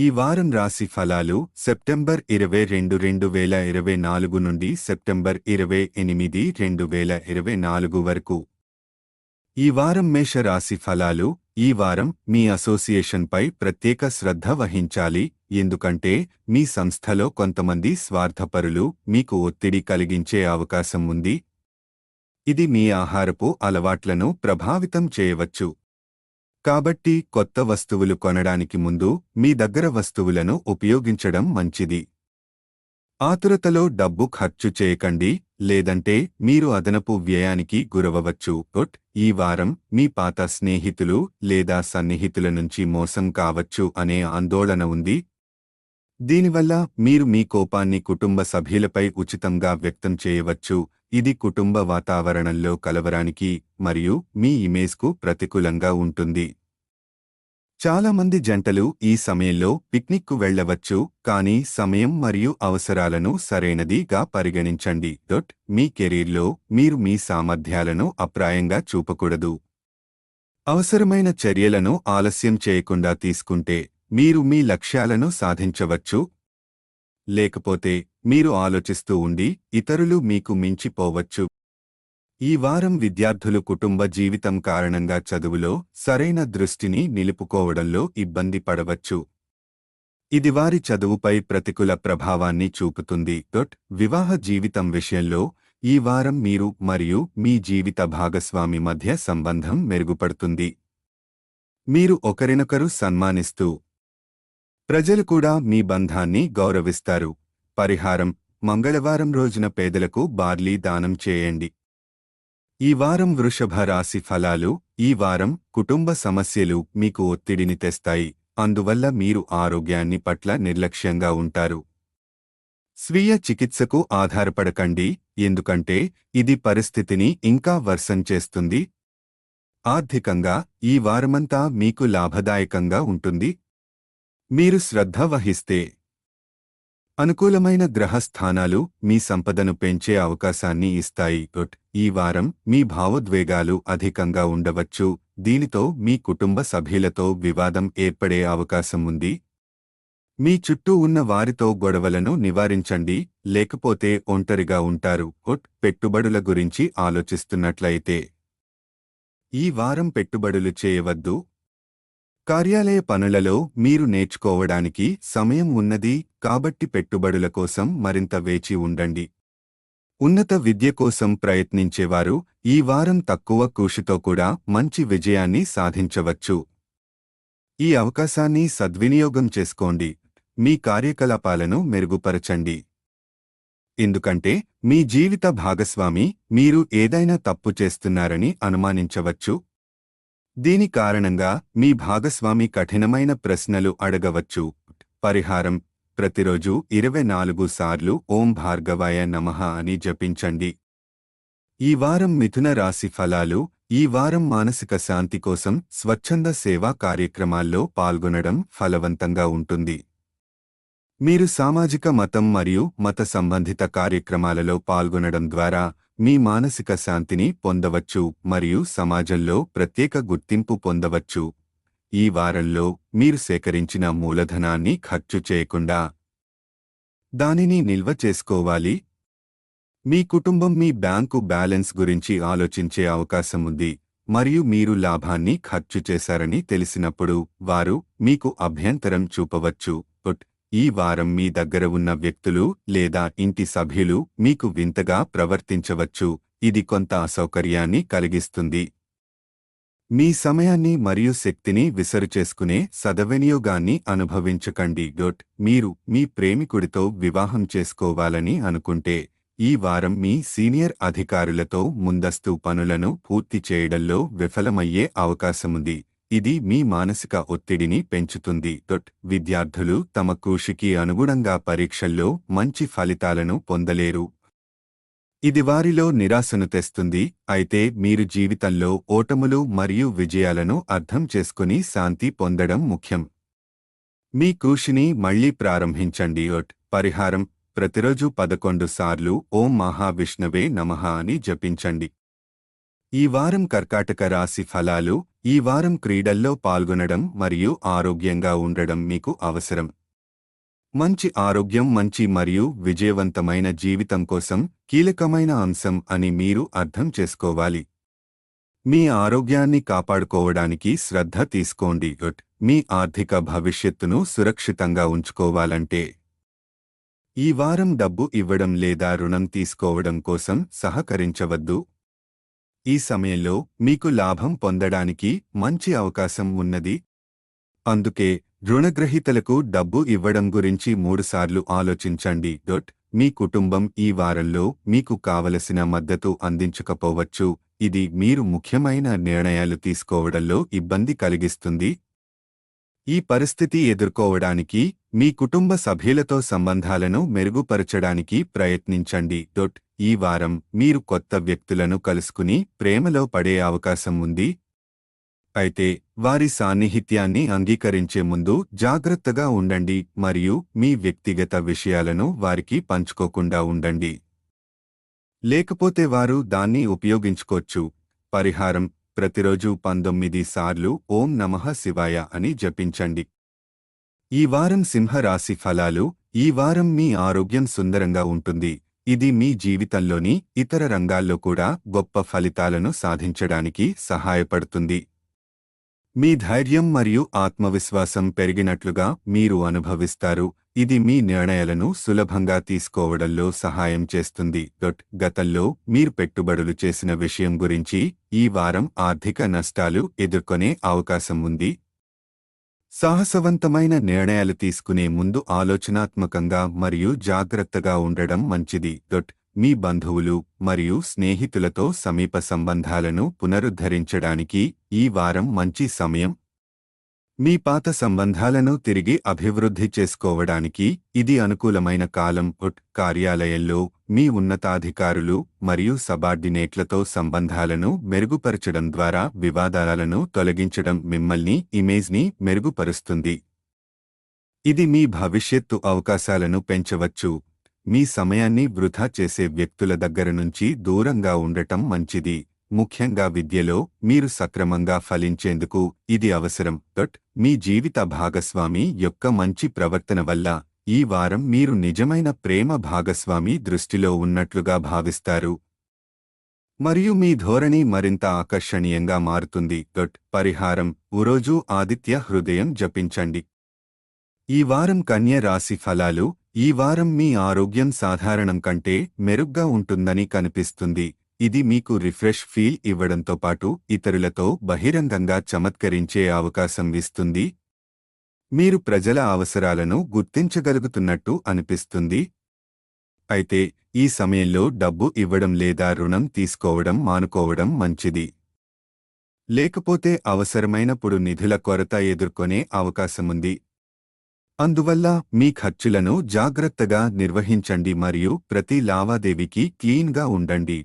ఈ వారం రాశి ఫలాలు సెప్టెంబర్ 22, 2024 నుండి సెప్టెంబర్ 28, 2024 వరకు. ఈ వారం మేష రాశి ఫలాలు. ఈ వారం మీ అసోసియేషన్పై ప్రత్యేక శ్రద్ధ వహించాలి, ఎందుకంటే మీ సంస్థలో కొంతమంది స్వార్థపరులు మీకు ఒత్తిడి కలిగించే అవకాశం ఉంది. ఇది మీ ఆహారపు అలవాట్లను ప్రభావితం చేయవచ్చు. కాబట్టి కొత్త వస్తువులు కొనడానికి ముందు మీ దగ్గర వస్తువులను ఉపయోగించడం మంచిది. ఆతురతలో డబ్బు ఖర్చు చేయకండి, లేదంటే మీరు అదనపు వ్యయానికి గురవవచ్చు. ఈ వారం మీ పాత స్నేహితులు లేదా సన్నిహితుల నుంచి మోసం కావచ్చు అనే ఆందోళన ఉంది. దీనివల్ల మీరు మీ కోపాన్ని కుటుంబ సభ్యులపై ఉచితంగా వ్యక్తం చేయవచ్చు. ఇది కుటుంబ వాతావరణంలో కలవరానికి మరియు మీ ఇమేజ్కు ప్రతికూలంగా ఉంటుంది. చాలామంది జంటలు ఈ సమయంలో పిక్నిక్కు వెళ్లవచ్చు, కానీ సమయం మరియు అవసరాలను సరైనదిగా పరిగణించండి. మీ కెరీర్లో మీరు మీ సామర్థ్యాలను అప్రాయంగా చూపకూడదు. అవసరమైన చర్యలను ఆలస్యం చేయకుండా తీసుకుంటే మీరు మీ లక్ష్యాలను సాధించవచ్చు. లేకపోతే మీరు ఆలోచిస్తూ ఉండి ఇతరులు మీకు మించిపోవచ్చు. ఈ వారం విద్యార్థులు కుటుంబ జీవితం కారణంగా చదువులో సరైన దృష్టిని నిలుపుకోవడంలో ఇబ్బంది పడవచ్చు. ఇది వారి చదువుపై ప్రతికూల ప్రభావాన్ని చూపుతుంది. వివాహ జీవితం విషయంలో ఈ వారం మీరు మరియు మీ జీవిత భాగస్వామి మధ్య సంబంధం మెరుగుపడుతుంది. మీరు ఒకరినొకరు సన్మానిస్తూ ప్రజలు కూడా మీ బంధాన్ని గౌరవిస్తారు. పరిహారం: మంగళవారం రోజున పేదలకు బార్లీ దానం చేయండి. ఈ వారం వృషభ రాశి ఫలాలు. ఈ వారం కుటుంబ సమస్యలు మీకు ఒత్తిడిని తెస్తాయి, అందువల్ల మీరు ఆరోగ్యాన్ని పట్ల నిర్లక్ష్యంగా ఉంటారు. స్వీయ చికిత్సకు ఆధారపడకండి, ఎందుకంటే ఇది పరిస్థితిని ఇంకా వర్సం చేస్తుంది. ఆర్థికంగా ఈ వారమంతా మీకు లాభదాయకంగా ఉంటుంది. మీరు శ్రద్ధ వహిస్తే అనుకూలమైన గ్రహస్థానాలు మీ సంపదను పెంచే అవకాశాన్ని ఇస్తాయి. ఈ వారం మీ భావోద్వేగాలు అధికంగా ఉండవచ్చు, దీనితో మీ కుటుంబ సభ్యులతో వివాదం ఏర్పడే అవకాశం ఉంది. మీ చుట్టూ ఉన్న వారితో గొడవలను నివారించండి, లేకపోతే ఒంటరిగా ఉంటారు. పెట్టుబడుల గురించి ఆలోచిస్తున్నట్లయితే ఈ వారం పెట్టుబడులు చేయవద్దు. కార్యాలయ పనులలో మీరు నేర్చుకోవడానికి సమయం ఉన్నది, కాబట్టి పెట్టుబడుల కోసం మరింత వేచి ఉండండి. ఉన్నత విద్య కోసం ప్రయత్నించేవారు ఈ వారం తక్కువ కృషితో కూడా మంచి విజయాన్ని సాధించవచ్చు. ఈ అవకాశాన్ని సద్వినియోగం చేసుకోండి. మీ కార్యకలాపాలను మెరుగుపరచండి, ఎందుకంటే మీ జీవిత భాగస్వామి మీరు ఏదైనా తప్పు చేస్తున్నారని అనుమానించవచ్చు. దీని కారణంగా మీ భాగస్వామి కఠినమైన ప్రశ్నలు అడగవచ్చు. పరిహారం: ప్రతిరోజు 24 సార్లు ఓం భార్గవాయ నమః అని జపించండి. ఈ వారం మిథున రాశి ఫలాలు. ఈ వారం మానసిక శాంతి కోసం స్వచ్ఛంద సేవా కార్యక్రమాల్లో పాల్గొనడం ఫలవంతంగా ఉంటుంది. మీరు సామాజిక మతం మరియు మత సంబంధిత కార్యక్రమాలలో పాల్గొనడం ద్వారా మీ మానసిక శాంతిని పొందవచ్చు మరియు సమాజంలో ప్రత్యేక గుర్తింపు పొందవచ్చు. ఈ వారంలో మీరు సేకరించిన మూలధనాన్ని ఖర్చు చేయకుండా దానిని నిల్వ చేసుకోవాలి. మీ కుటుంబం మీ బ్యాంకు బ్యాలెన్స్ గురించి ఆలోచించే అవకాశం ఉంది, మరియు మీరు లాభాన్ని ఖర్చు చేశారని తెలిసినప్పుడు వారు మీకు అభ్యంతరం చూపవచ్చు. ఈ వారం మీ దగ్గర ఉన్న వ్యక్తులు లేదా ఇంటి సభ్యులు మీకు వింతగా ప్రవర్తించవచ్చు, ఇది కొంత అసౌకర్యాన్ని కలిగిస్తుంది. మీ సమయాన్ని మరియు శక్తిని విసరుచేసుకునే సద్వినియోగాన్ని అనుభవించకండి. మీరు మీ ప్రేమికుడితో వివాహం చేసుకోవాలని అనుకుంటే ఈ వారం మీ సీనియర్ అధికారులతో ముందస్తు పనులను పూర్తి చేయడంలో విఫలమయ్యే అవకాశముంది. ఇది మీ మానసిక ఒత్తిడిని పెంచుతుంది. విద్యార్థులు తమ కృషికి అనుగుణంగా పరీక్షల్లో మంచి ఫలితాలను పొందలేరు. ఇది వారిలో నిరాశను తెస్తుంది. అయితే మీరు జీవితంలో ఓటములు మరియు విజయాలను అర్థం చేసుకుని శాంతి పొందడం ముఖ్యం. మీ కృషిని మళ్లీ ప్రారంభించండి. పరిహారం: ప్రతిరోజు 11 సార్లు ఓం మహావిష్ణవే నమః అని జపించండి. ఈ వారం కర్కాటక రాశి ఫలాలు. ఈ వారం క్రీడల్లో పాల్గొనడం మరియు ఆరోగ్యంగా ఉండడం మీకు అవసరం. మంచి ఆరోగ్యం మంచి మరియు విజయవంతమైన జీవితం కోసం కీలకమైన అంశం అని మీరు అర్థం చేసుకోవాలి. మీ ఆరోగ్యాన్ని కాపాడుకోవడానికి శ్రద్ధ తీసుకోండి. మీ ఆర్థిక భవిష్యత్తును సురక్షితంగా ఉంచుకోవాలంటే ఈ వారం డబ్బు ఇవ్వడం లేదా రుణం తీసుకోవడం కోసం సహకరించవద్దు. ఈ సమయంలో మీకు లాభం పొందడానికి మంచి అవకాశం ఉన్నది. అందుకే రుణగ్రహీతలకు డబ్బు ఇవ్వడం గురించి 3 సార్లు ఆలోచించండి. మీ కుటుంబం ఈ వారంలో మీకు కావలసిన మద్దతు అందించకపోవచ్చు. ఇది మీరు ముఖ్యమైన నిర్ణయాలు తీసుకోవడంలో ఇబ్బంది కలిగిస్తుంది. ఈ పరిస్థితి ఎదుర్కోవడానికి మీ కుటుంబ సభ్యులతో సంబంధాలను మెరుగుపరచడానికి ప్రయత్నించండి. ఈ వారం మీరు కొత్త వ్యక్తులను కలుసుకుని ప్రేమలో పడే అవకాశం ఉంది. అయితే వారి సాన్నిహిత్యాన్ని అంగీకరించే ముందు జాగ్రత్తగా ఉండండి మరియు మీ వ్యక్తిగత విషయాలను వారికి పంచుకోకుండా ఉండండి. లేకపోతే వారు దాన్ని ఉపయోగించుకోవచ్చు. పరిహారం: ప్రతిరోజు 19 సార్లు ఓం నమః శివాయ అని జపించండి. ఈ వారం సింహ రాశి ఫలాలు. ఈ వారం మీ ఆరోగ్యం సుందరంగా ఉంటుంది. ఇది మీ జీవితంలోని ఇతర రంగాల్లో కూడా గొప్ప ఫలితాలను సాధించడానికి సహాయపడుతుంది. మీ ధైర్యం మరియు ఆత్మవిశ్వాసం పెరిగినట్లుగా మీరు అనుభవిస్తారు. ఇది మీ నిర్ణయాలను సులభంగా తీసుకోవడంలో సహాయం చేస్తుంది. గతంలో మీరు పెట్టుబడులు చేసిన విషయం గురించి ఈ వారం ఆర్థిక నష్టాలు ఎదుర్కొనే అవకాశం ఉంది. సాహసవంతమైన నిర్ణయాలు తీసుకునే ముందు ఆలోచనాత్మకంగా మరియు జాగ్రత్తగా ఉండడం మంచిది. మీ బంధువులు మరియు స్నేహితులతో సమీప సంబంధాలను పునరుద్ధరించడానికి ఈ వారం మంచి సమయం. మీ పాత సంబంధాలను తిరిగి అభివృద్ధి చేసుకోవడానికి ఇది అనుకూలమైన కాలం. కార్యాలయంలో మీ ఉన్నతాధికారులు మరియు సబార్డినేట్లతో సంబంధాలను మెరుగుపరచడం ద్వారా వివాదాలను తొలగించడం మిమ్మల్ని ఇమేజ్ని మెరుగుపరుస్తుంది. ఇది మీ భవిష్యత్తు అవకాశాలను పెంచవచ్చు. మీ సమయాన్ని వృధా చేసే వ్యక్తుల దగ్గర నుంచి దూరంగా ఉండటం మంచిది. ముఖ్యంగా విద్యలో మీరు సక్రమంగా ఫలించేందుకు ఇది అవసరం. మీ జీవిత భాగస్వామి యొక్క మంచి ప్రవర్తన వల్ల ఈ వారం మీరు నిజమైన ప్రేమ భాగస్వామి దృష్టిలో ఉన్నట్లుగా భావిస్తారు మరియు మీ ధోరణి మరింత ఆకర్షణీయంగా మారుతుంది. పరిహారం: రోజు ఆదిత్య హృదయం జపించండి. ఈ వారం కన్య రాశి ఫలాలు. ఈ వారం మీ ఆరోగ్యం సాధారణం కంటే మెరుగ్గా ఉంటుందని కనిపిస్తుంది. ఇది మీకు రిఫ్రెష్ ఫీల్ ఇవ్వడంతో పాటు ఇతరులతో బహిరంగంగా చమత్కరించే అవకాశం ఇస్తుంది. మీరు ప్రజల అవసరాలను గుర్తించగలుగుతున్నట్టు అనిపిస్తుంది. అయితే ఈ సమయంలో డబ్బు ఇవ్వడం లేదా రుణం తీసుకోవడం మానుకోవడం మంచిది. లేకపోతే అవసరమైనప్పుడు నిధుల కొరత ఎదుర్కొనే అవకాశముంది. అందువల్ల మీ ఖర్చులను జాగ్రత్తగా నిర్వహించండి మరియు ప్రతి లావాదేవీకి క్లీన్గా ఉండండి.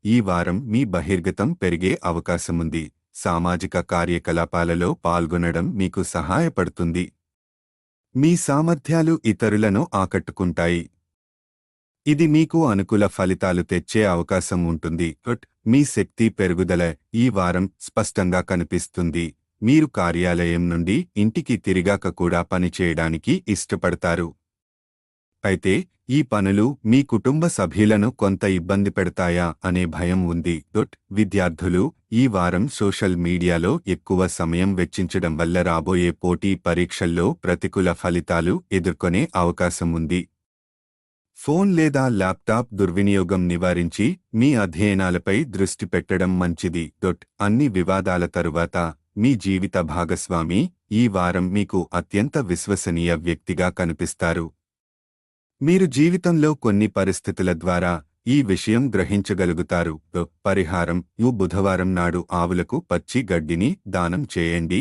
ఈ వారం మీ బహిర్గతం పెరిగే అవకాశముంది. సామాజిక కార్యకలాపాలలో పాల్గొనడం మీకు సహాయపడుతుంది. మీ సామర్థ్యాలు ఇతరులను ఆకట్టుకుంటాయి. ఇది మీకు అనుకూల ఫలితాలు తెచ్చే అవకాశం ఉంటుంది. మీ శక్తి పెరుగుదల ఈ వారం స్పష్టంగా కనిపిస్తుంది. మీరు కార్యాలయం నుండి ఇంటికి తిరిగాక కూడా పనిచేయడానికి ఇష్టపడతారు. అయితే ఈ పనులు మీ కుటుంబ సభ్యులను కొంత ఇబ్బంది పెడతాయా అనే భయం ఉంది. విద్యార్థులు ఈ వారం సోషల్ మీడియాలో ఎక్కువ సమయం వెచ్చించడం వల్ల రాబోయే పోటీ పరీక్షల్లో ప్రతికూల ఫలితాలు ఎదుర్కొనే అవకాశం ఉంది. ఫోన్ లేదా ల్యాప్టాప్ దుర్వినియోగం నివారించి మీ అధ్యయనాలపై దృష్టి పెట్టడం మంచిది. అన్ని వివాదాల తరువాత మీ జీవిత భాగస్వామి ఈ వారం మీకు అత్యంత విశ్వసనీయ వ్యక్తిగా కనిపిస్తారు. మీరు జీవితంలో కొన్ని పరిస్థితుల ద్వారా ఈ విషయం గ్రహించగలుగుతారు. పరిహారం: బుధవారం నాడు ఆవులకు పచ్చి గడ్డిని దానం చేయండి.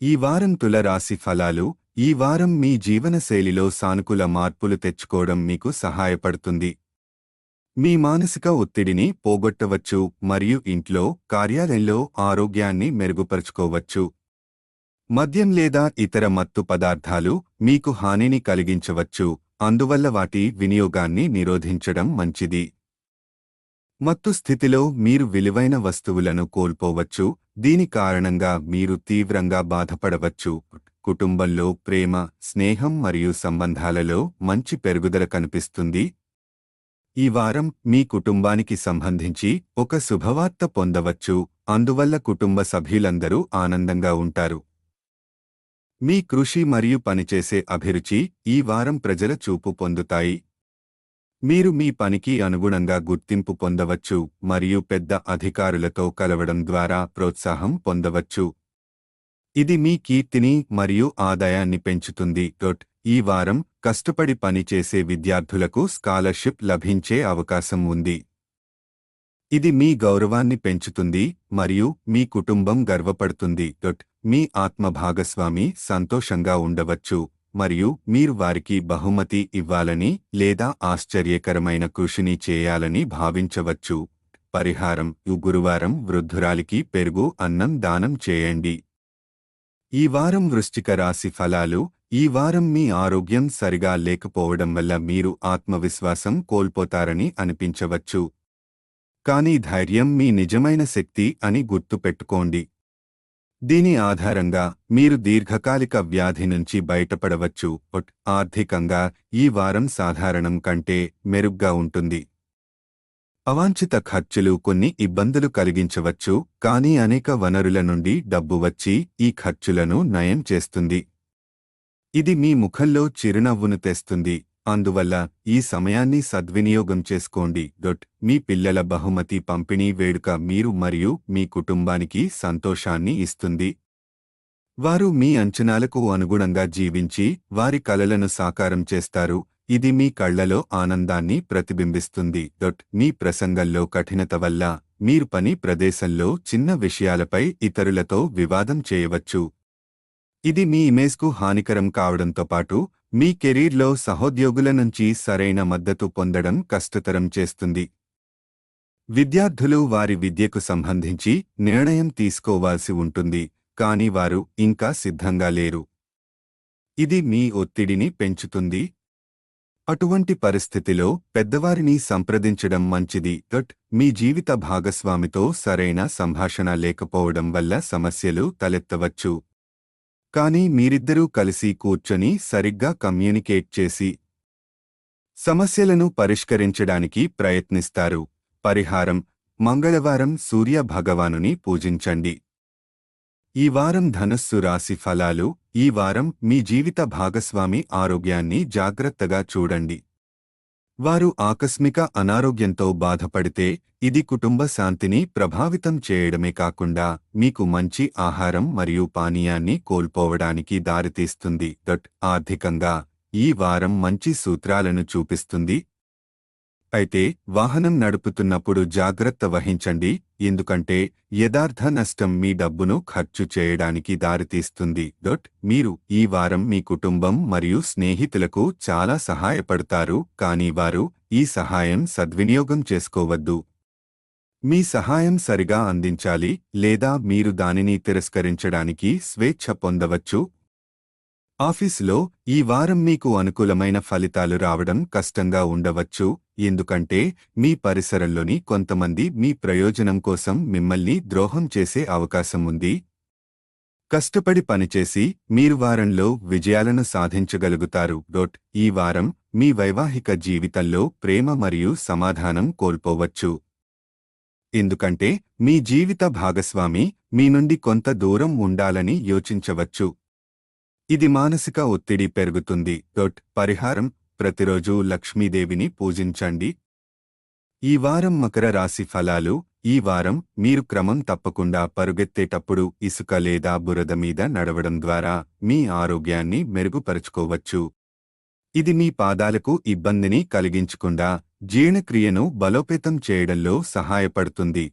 ఈ వారం తుల రాశి ఫలాలు. ఈ వారం మీ జీవనశైలిలో సానుకూల మార్పులు తెచ్చుకోవడం మీకు సహాయపడుతుంది. మీ మానసిక ఒత్తిడిని పోగొట్టవచ్చు మరియు ఇంట్లో, కార్యాలయంలో ఆరోగ్యాన్ని మెరుగుపరుచుకోవచ్చు. మద్యం లేదా ఇతర మత్తు పదార్థాలు మీకు హానిని కలిగించవచ్చు, అందువల్ల వాటి వినియోగాన్ని నిరోధించడం మంచిది. మత్తు స్థితిలో మీరు విలువైన వస్తువులను కోల్పోవచ్చు, దీని కారణంగా మీరు తీవ్రంగా బాధపడవచ్చు. కుటుంబంలో ప్రేమ, స్నేహం మరియు సంబంధాలలో మంచి పెరుగుదల కనిపిస్తుంది. ఈ వారం మీ కుటుంబానికి సంబంధించి ఒక శుభవార్త పొందవచ్చు, అందువల్ల కుటుంబ సభ్యులందరూ ఆనందంగా ఉంటారు. మీ కృషి మరియు పనిచేసే అభిరుచి ఈ వారం ప్రజల చూపు పొందుతాయి. మీరు మీ పనికి అనుగుణంగా గుర్తింపు పొందవచ్చు మరియు పెద్ద అధికారులతో కలవడం ద్వారా ప్రోత్సాహం పొందవచ్చు. ఇది మీ కీర్తిని మరియు ఆదాయాన్ని పెంచుతుంది. ఈ వారం కష్టపడి పనిచేసే విద్యార్థులకు స్కాలర్షిప్ లభించే అవకాశం ఉంది. ఇది మీ గౌరవాన్ని పెంచుతుంది మరియు మీ కుటుంబం గర్వపడుతుంది. మీ ఆత్మ భాగస్వామి సంతోషంగా ఉండవచ్చు మరియు మీరు వారికి బహుమతి ఇవ్వాలని లేదా ఆశ్చర్యకరమైన కృషిని చేయాలని భావించవచ్చు. పరిహారం: గురువారం వృద్ధురాలికి పెరుగు అన్నం దానం చేయండి. ఈ వారం వృశ్చిక రాశి ఫలాలు. ఈ వారం మీ ఆరోగ్యం సరిగా లేకపోవడం వల్ల మీరు ఆత్మవిశ్వాసం కోల్పోతారని అనిపించవచ్చు. కానీ ధైర్యం మీ నిజమైన శక్తి అని గుర్తుపెట్టుకోండి. దీని ఆధారంగా మీరు దీర్ఘకాలిక వ్యాధి నుంచి బయటపడవచ్చు. ఆర్థికంగా ఈ వారం సాధారణం కంటే మెరుగ్గా ఉంటుంది. అవాంఛిత ఖర్చులు కొన్ని ఇబ్బందులు కలిగించవచ్చు, కానీ అనేక వనరుల నుండి డబ్బు వచ్చి ఈ ఖర్చులను నయం చేస్తుంది. ఇది మీ ముఖంలో చిరునవ్వును తెస్తుంది, అందువల్ల ఈ సమయాన్ని సద్వినియోగం చేసుకోండి. మీ పిల్లల బహుమతి పంపిణీ వేడుక మీరు మరియు మీ కుటుంబానికి సంతోషాన్ని ఇస్తుంది. వారు మీ అంచనాలకు అనుగుణంగా జీవించి వారి కలలను సాకారం చేస్తారు. ఇది మీ కళ్లలో ఆనందాన్ని ప్రతిబింబిస్తుంది. మీ ప్రసంగంలో కఠినత వల్ల మీరు పని ప్రదేశంలో చిన్న విషయాలపై ఇతరులతో వివాదం చేయవచ్చు. ఇది మీ ఇమేజ్కు హానికరం కావడంతో పాటు మీ కెరీర్లో సహోద్యోగుల నుంచి సరైన మద్దతు పొందడం కష్టతరం చేస్తుంది. విద్యార్థులు వారి విద్యకు సంబంధించి నిర్ణయం తీసుకోవాల్సి ఉంటుంది, కానీ వారు ఇంకా సిద్ధంగా లేరు. ఇది మీ ఒత్తిడిని పెంచుతుంది. అటువంటి పరిస్థితిలో పెద్దవారిని సంప్రదించడం మంచిది. మీ జీవిత భాగస్వామితో సరైన సంభాషణ లేకపోవడం వల్ల సమస్యలు తలెత్తవచ్చు. కానీ మీరిద్దరూ కలిసి కూర్చొని సరిగ్గా కమ్యూనికేట్ చేసి సమస్యలను పరిష్కరించడానికి ప్రయత్నిస్తారు. పరిహారం: మంగళవారం సూర్య భగవానుని పూజించండి. ఈ వారం ధనుస్సు రాశి ఫలాలు. ఈ వారం మీ జీవిత భాగస్వామి ఆరోగ్యాన్ని జాగ్రత్తగా చూడండి. వారు ఆకస్మిక అనారోగ్యంతో బాధపడితే ఇది కుటుంబ శాంతిని ప్రభావితం చేయడమే కాకుండా మీకు మంచి ఆహారం మరియు పానీయాన్ని కోల్పోవడానికి దారితీస్తుంది. ఆర్థికంగా ఈ వారం మంచి సూత్రాలను చూపిస్తుంది. అయితే వాహనం నడుపుతున్నప్పుడు జాగ్రత్త వహించండి, ఎందుకంటే యథార్థ నష్టం మీ డబ్బును ఖర్చు చేయడానికి దారితీస్తుంది. మీరు ఈ వారం మీ కుటుంబం మరియు స్నేహితులకు చాలా సహాయపడతారు, కానీ వారు ఈ సహాయం సద్వినియోగం చేసుకోవద్దు. మీ సహాయం సరిగా అందించాలి, లేదా మీరు దానిని తిరస్కరించడానికి స్వేచ్ఛ పొందవచ్చు. ఆఫీసులో ఈ వారం మీకు అనుకూలమైన ఫలితాలు రావడం కష్టంగా ఉండవచ్చు, ఎందుకంటే మీ పరిసరంలోని కొంతమంది మీ ప్రయోజనం కోసం మిమ్మల్ని ద్రోహం చేసే అవకాశం ఉంది. కష్టపడి పనిచేసి మీరు వారంలో విజయాలను సాధించగలుగుతారు. ఈ వారం మీ వైవాహిక జీవితంలో ప్రేమ మరియు సమాధానం కోల్పోవచ్చు, ఎందుకంటే మీ జీవిత భాగస్వామి మీ నుండి కొంత దూరం ఉండాలని యోచించవచ్చు. ఇది మానసిక ఒత్తిడి పెరుగుతుంది. పరిహారం: ప్రతిరోజూ లక్ష్మీదేవిని పూజించండి. ఈ వారం మకర రాశి ఫలాలు. ఈ వారం మీరు క్రమం తప్పకుండా పరుగెత్తేటప్పుడు ఇసుక లేదా బురద మీద నడవడం ద్వారా మీ ఆరోగ్యాన్ని మెరుగుపరుచుకోవచ్చు. ఇది మీ పాదాలకు ఇబ్బందిని కలిగించకుండా జీర్ణక్రియను బలోపేతం చేయడంలో సహాయపడుతుంది.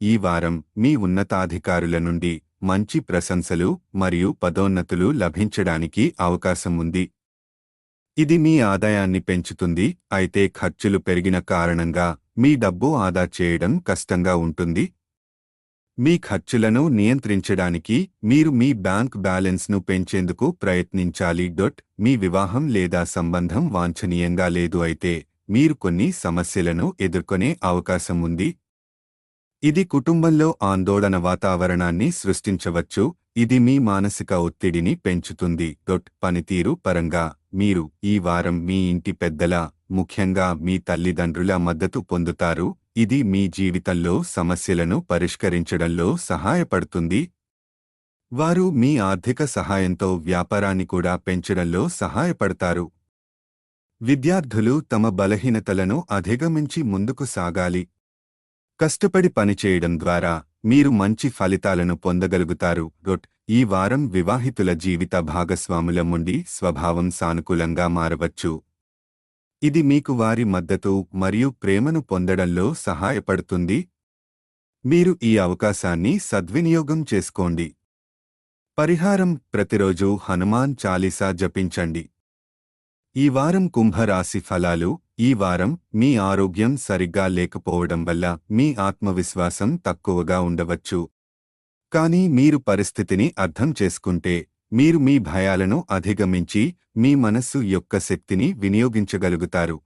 ఈ వారం మీ ఉన్నతాధికారుల నుండి మంచి ప్రశంసలు మరియు పదోన్నతులు లభించడానికి అవకాశం ఉంది. ఇది మీ ఆదాయాన్ని పెంచుతుంది, అయితే ఖర్చులు పెరిగిన కారణంగా మీ డబ్బు ఆదా చేయడం కష్టంగా ఉంటుంది. మీ ఖర్చులను నియంత్రించడానికి మీరు మీ బ్యాంక్ బ్యాలెన్స్ను పెంచేందుకు ప్రయత్నించాలి. మీ వివాహం లేదా సంబంధం వాంఛనీయంగా లేదు అయితే మీరు కొన్ని సమస్యలను ఎదుర్కొనే అవకాశం ఉంది. ఇది కుటుంబంలో ఆందోళన వాతావరణాన్ని సృష్టించవచ్చు. ఇది మీ మానసిక ఒత్తిడిని పెంచుతుంది. పనితీరు పరంగా మీరు ఈ వారం మీ ఇంటి పెద్దల, ముఖ్యంగా మీ తల్లిదండ్రుల మద్దతు పొందుతారు. ఇది మీ జీవితంలో సమస్యలను పరిష్కరించడంలో సహాయపడుతుంది. వారు మీ ఆర్థిక సహాయంతో వ్యాపారాన్ని కూడా పెంచడంలో సహాయపడతారు. విద్యార్థులు తమ బలహీనతలను అధిగమించి ముందుకు సాగాలి. కష్టపడి పనిచేయడం ద్వారా మీరు మంచి ఫలితాలను పొందగలుగుతారు. ఈ వారం వివాహితుల జీవిత భాగస్వాముల నుండి స్వభావం సానుకూలంగా మారవచ్చు. ఇది మీకు వారి మద్దతు మరియు ప్రేమను పొందడంలో సహాయపడుతుంది. మీరు ఈ అవకాశాన్ని సద్వినియోగం చేసుకోండి. పరిహారం: ప్రతిరోజు హనుమాన్ చాలీసా జపించండి. ఈ వారం కుంభరాశి ఫలాలు. ఈ వారం మీ ఆరోగ్యం సరిగ్గా లేకపోవడం వల్ల మీ ఆత్మవిశ్వాసం తక్కువగా ఉండవచ్చు. కానీ మీరు పరిస్థితిని అర్థం చేసుకుంటే మీరు మీ భయాలను అధిగమించి మీ మనస్సు యొక్క శక్తిని వినియోగించగలుగుతారు.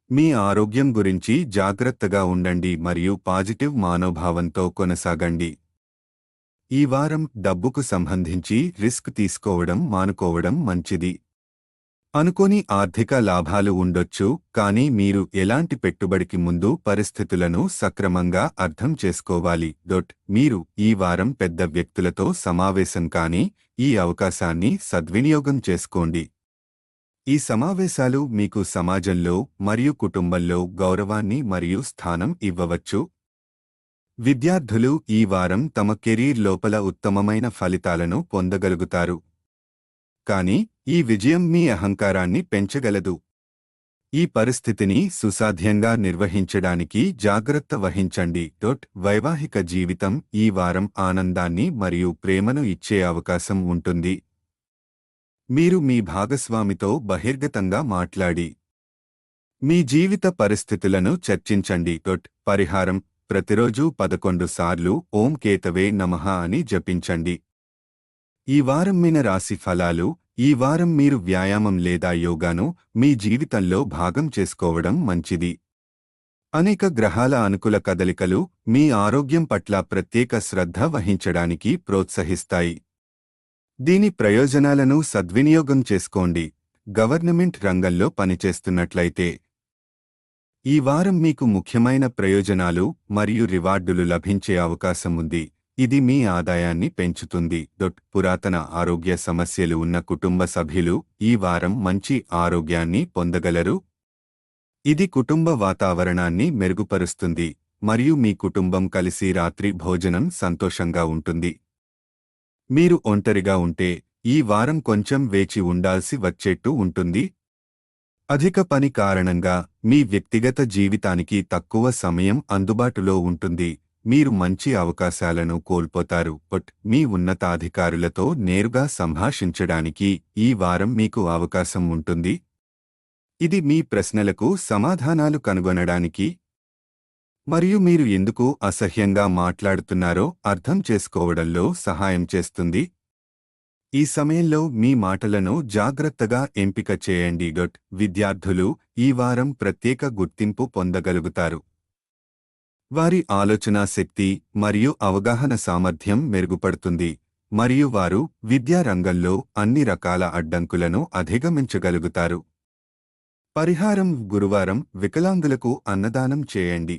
మీ ఆరోగ్యం గురించి జాగ్రత్తగా ఉండండి మరియు పాజిటివ్ మనోభావంతో కొనసాగండి. ఈ వారం డబ్బుకు సంబంధించి రిస్క్ తీసుకోవడం మానుకోవడం మంచిది. అనుకోని ఆర్థిక లాభాలు ఉండొచ్చు, కానీ మీరు ఎలాంటి పెట్టుబడికి ముందు పరిస్థితులను సక్రమంగా అర్థం చేసుకోవాలి. మీరు ఈ వారం పెద్ద వ్యక్తులతో సమావేశం కానీ ఈ అవకాశాన్ని సద్వినియోగం చేసుకోండి. ఈ సమావేశాలు మీకు సమాజంలో మరియు కుటుంబంలో గౌరవాన్ని మరియు స్థానం ఇవ్వవచ్చు. విద్యార్థులు ఈ వారం తమ కెరీర్ లోపల ఉత్తమమైన ఫలితాలను పొందగలుగుతారు. కానీ ఈ విజయం మీ అహంకారాన్ని పెంచగలదు. ఈ పరిస్థితిని సుసాధ్యంగా నిర్వహించడానికి జాగ్రత్త వహించండి. వైవాహిక జీవితం. ఈ వారం ఆనందాన్ని మరియు ప్రేమను ఇచ్చే అవకాశం ఉంటుంది. మీరు మీ భాగస్వామితో బహిర్గతంగా మాట్లాడి మీ జీవిత పరిస్థితులను చర్చించండి. పరిహారం: ప్రతిరోజు 11 సార్లు ఓం కేతవే నమః అని జపించండి. ఈ వారం మీన రాశి ఫలాలు. ఈ వారం మీరు వ్యాయామం లేదా యోగాను మీ జీవితంలో భాగం చేసుకోవడం మంచిది. అనేక గ్రహాల అనుకూల కదలికలు మీ ఆరోగ్యం పట్ల ప్రత్యేక శ్రద్ధ వహించడానికి ప్రోత్సహిస్తాయి. దీని ప్రయోజనాలను సద్వినియోగం చేసుకోండి. గవర్నమెంట్ రంగంలో పనిచేస్తున్నట్లయితే ఈ వారం మీకు ముఖ్యమైన ప్రయోజనాలు మరియు రివార్డులు లభించే అవకాశం ఉంది. ఇది మీ ఆదాయాన్ని పెంచుతుంది. పురాతన ఆరోగ్య సమస్యలు ఉన్న కుటుంబ సభ్యులు ఈ వారం మంచి ఆరోగ్యాన్ని పొందగలరు. ఇది కుటుంబ వాతావరణాన్ని మెరుగుపరుస్తుంది మరియు మీ కుటుంబం కలిసి రాత్రి భోజనం సంతోషంగా ఉంటుంది. మీరు ఒంటరిగా ఉంటే ఈ వారం కొంచెం వేచి ఉండాల్సి వచ్చేట్టు ఉంటుంది. అధిక పని కారణంగా మీ వ్యక్తిగత జీవితానికి తక్కువ సమయం అందుబాటులో ఉంటుంది. మీరు మంచి అవకాశాలను కోల్పోతారు. మీ ఉన్నతాధికారులతో నేరుగా సంభాషించడానికి ఈ వారం మీకు అవకాశం ఉంటుంది. ఇది మీ ప్రశ్నలకు సమాధానాలు కనుగొనడానికి మరియు మీరు ఎందుకు అసహ్యంగా మాట్లాడుతున్నారో అర్థం చేసుకోవడంలో సహాయం చేస్తుంది. ఈ సమయంలో మీ మాటలను జాగ్రత్తగా ఎంపిక చేయండి. విద్యార్థులు ఈ వారం ప్రత్యేక గుర్తింపు పొందగలుగుతారు. వారి ఆలోచనా శక్తి మరియు అవగాహన సామర్థ్యం మెరుగుపడుతుంది మరియు వారు విద్యా రంగంలో అన్ని రకాల అడ్డంకులను అధిగమించగలుగుతారు. పరిహారం: గురువారం వికలాంగులకు అన్నదానం చేయండి.